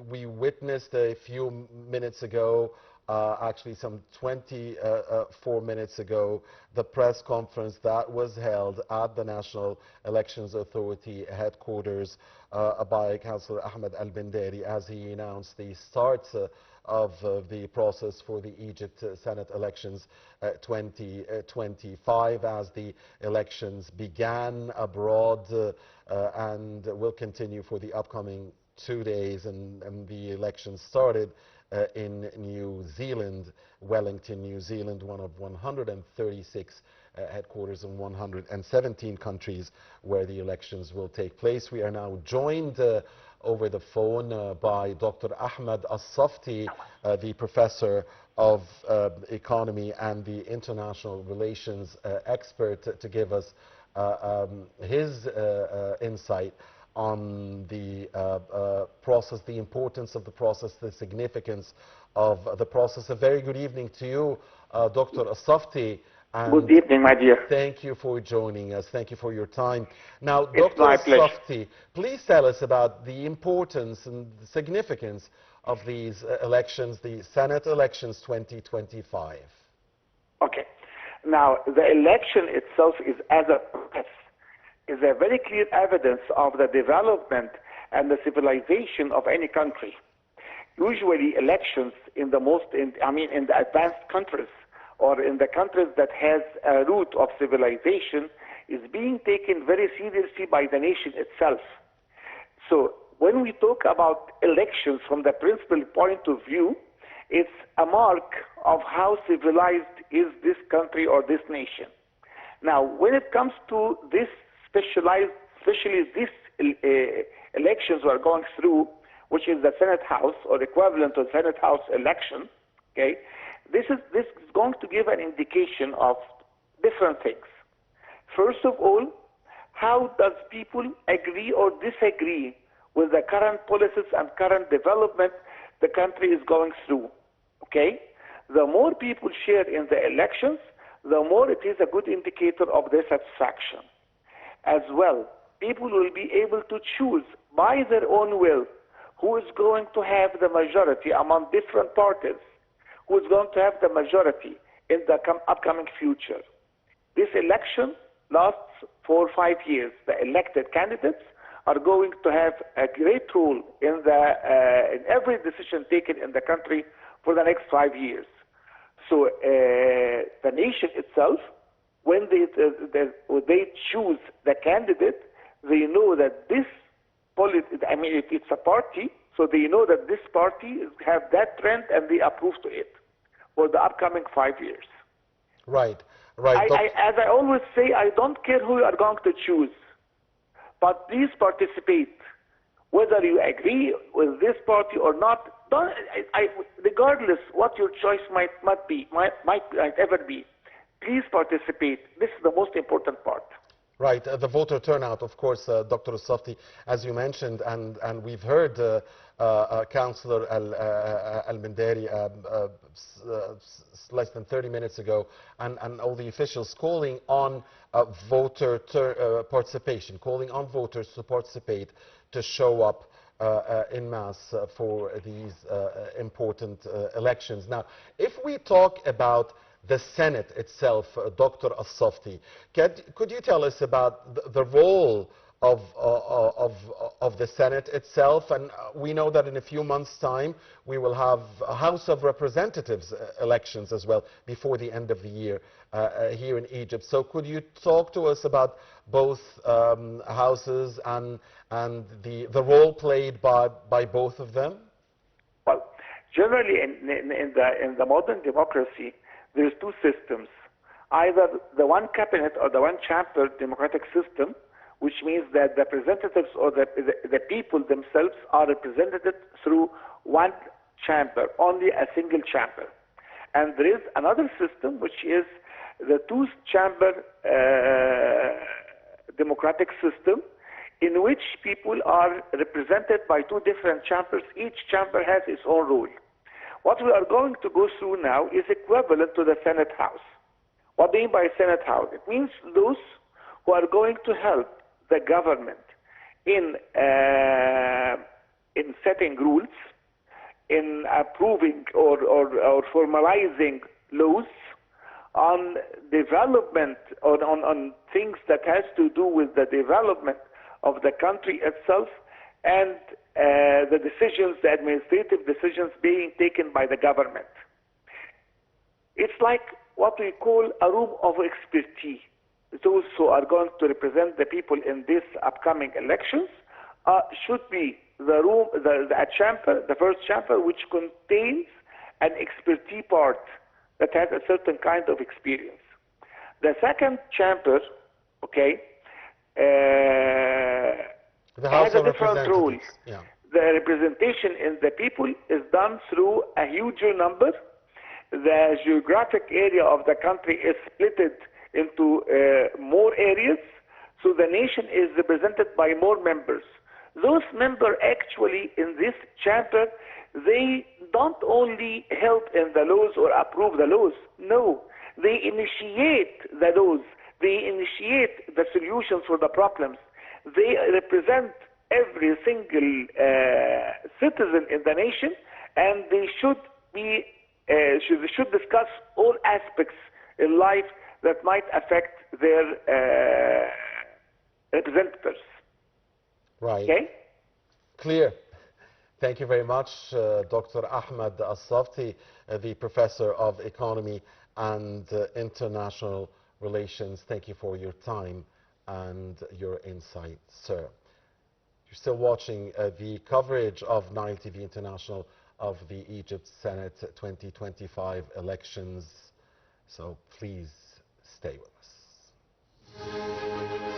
We witnessed a few minutes ago, actually some 24 minutes ago, the press conference that was held at the National Elections Authority headquarters by Councillor Ahmed al-Bindari, as he announced the start of the process for the Egypt Senate elections 2025, as the elections began abroad and will continue for the upcoming 2 days, and the elections started in New Zealand, Wellington, New Zealand, one of 136 headquarters in 117 countries where the elections will take place. We are now joined over the phone by Dr. Ahmed Safty, the professor of economy and the international relations expert, to give us his insight on the process, the importance of the process, the significance of the process. A very good evening to you, Dr. Safty. Good evening, my dear. Thank you for joining us. Thank you for your time. Now, It's Dr. my pleasure. Safty, please tell us about the importance and the significance of these elections, the Senate elections 2025. Okay. Now, the election itself is as a process, is a very clear evidence of the development and the civilization of any country. Usually elections in the in the advanced countries, or in the countries that has a root of civilization, is being taken very seriously by the nation itself. So when we talk about elections from the principal point of view, it's a mark of how civilized is this country or this nation. Now, when it comes to this especially these elections we are going through, which is the Senate House, or equivalent to Senate House election, okay, this is going to give an indication of different things. First of all, how does people agree or disagree with the current policies and current development the country is going through, okay? The more people share in the elections, the more it is a good indicator of their satisfaction. As well, people will be able to choose by their own will who is going to have the majority among different parties, who is going to have the majority in the upcoming future. This election lasts for 5 years. The elected candidates are going to have a great role in every decision taken in the country for the next 5 years. So the nation itself, when they choose the candidate, they know that this it's a party, so they know that this party have that trend and they approve to it for the upcoming 5 years. Right, right. As I always say, I don't care who you are going to choose, but please participate. Whether you agree with this party or not, regardless what your choice might ever be, please participate. This is the most important part. Right, the voter turnout, of course, Dr. Safty, as you mentioned, and we've heard Councillor al-Bindari less than 30 minutes ago, and all the officials calling on voter participation, calling on voters to participate, to show up en masse for these important elections. Now, if we talk about the Senate itself, Dr. Safty, could you tell us about the role of the Senate itself? And we know that in a few months' time we will have a House of Representatives elections as well before the end of the year here in Egypt. So could you talk to us about both houses and the role played by both of them? Well, generally in the modern democracy, there's two systems, either the one cabinet or the one chamber democratic system, which means that the representatives or the people themselves are represented through one chamber, only a single chamber. And there is another system, which is the two-chamber democratic system, in which people are represented by two different chambers. Each chamber has its own rule. What we are going to go through now is equivalent to the Senate House. What do you mean by Senate House? It means those who are going to help the government in in setting rules, in approving or formalizing laws, on development, on things that has to do with the development of the country itself, and the decisions, the administrative decisions being taken by the government. It's like what we call a room of expertise. Those who are going to represent the people in these upcoming elections should be a chamber, the first chamber, which contains an expertise part that has a certain kind of experience. The second chamber, okay, has a different role. Yeah. The representation in the people is done through a huger number. The geographic area of the country is split into more areas, so the nation is represented by more members. Those members actually in this chamber, they don't only help in the laws or approve the laws. No, they initiate the laws. They initiate the solutions for the problems. They represent every single citizen in the nation, and they should discuss all aspects in life that might affect their representatives. Right. Okay? Clear. Thank you very much, Dr. Ahmed Safty, the Professor of Economy and International Relations. Thank you for your time and your insight, sir. You're still watching the coverage of Nile TV International of the Egypt Senate 2025 elections. So please stay with us.